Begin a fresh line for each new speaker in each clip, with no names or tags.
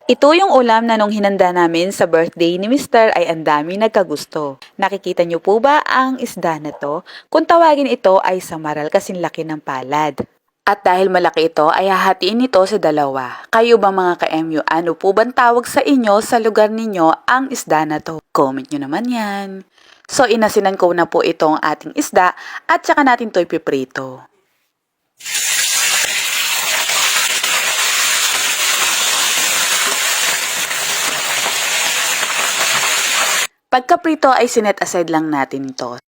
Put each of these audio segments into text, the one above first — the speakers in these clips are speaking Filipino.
Ito yung ulam na nung hinanda namin sa birthday ni Mister ay ang dami nagkagusto. Nakikita niyo po ba ang isda na to? Kung tawagin ito ay samaral kasing laki ng palad. At dahil malaki ito ay hahatiin ito sa dalawa. Kayo ba mga ka-MU, ano po bang tawag sa inyo sa lugar ninyo ang isda na to? Comment nyo naman yan. So inasinan ko na po itong ating isda at saka natin ito ipiprito. Pagkaprito ay sinet aside lang natin ito.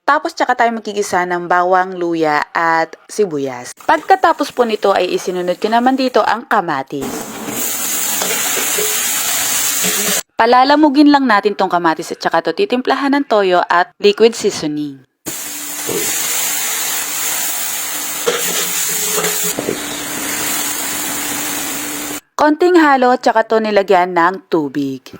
Tapos tsaka tayo magigisa ng bawang, luya at sibuyas. Pagkatapos po nito ay isinunod ko naman dito ang kamatis. Palalamugin lang natin tong kamatis at tsaka to titimplahan ng toyo at liquid seasoning. Konting halo at tsaka to nilagyan ng tubig.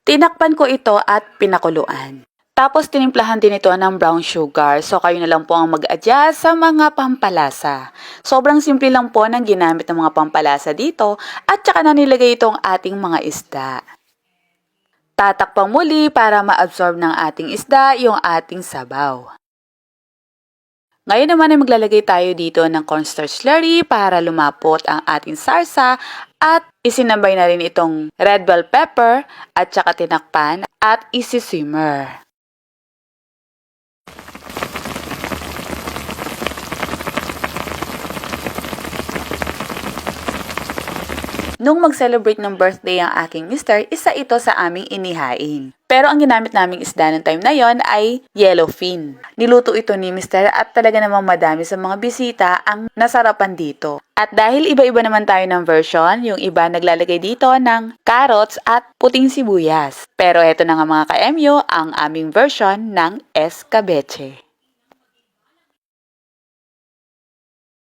Tinakpan ko ito at pinakuluan. Tapos tinimplahan din ito ng brown sugar. So kayo na lang po ang mag-adjust sa mga pampalasa. Sobrang simple lang po ng ginamit ng mga pampalasa dito at saka na nilagay itong ating mga isda. Tatakpang muli para ma-absorb ng ating isda yung ating sabaw. Ngayon naman ay maglalagay tayo dito ng cornstarch slurry para lumapot ang ating sarsa at isinambay na rin itong red bell pepper at saka tinakpan at isi-simmer. Nung mag-celebrate ng birthday ang aking mister, isa ito sa aming inihain. Pero ang ginamit naming isda ng time na yon ay yellowfin. Niluto ito ni mister at talaga namang madami sa mga bisita ang nasarapan dito. At dahil iba-iba naman tayo ng version, yung iba naglalagay dito ng carrots at puting sibuyas. Pero eto na nga mga ka-MU, ang aming version ng escabeche.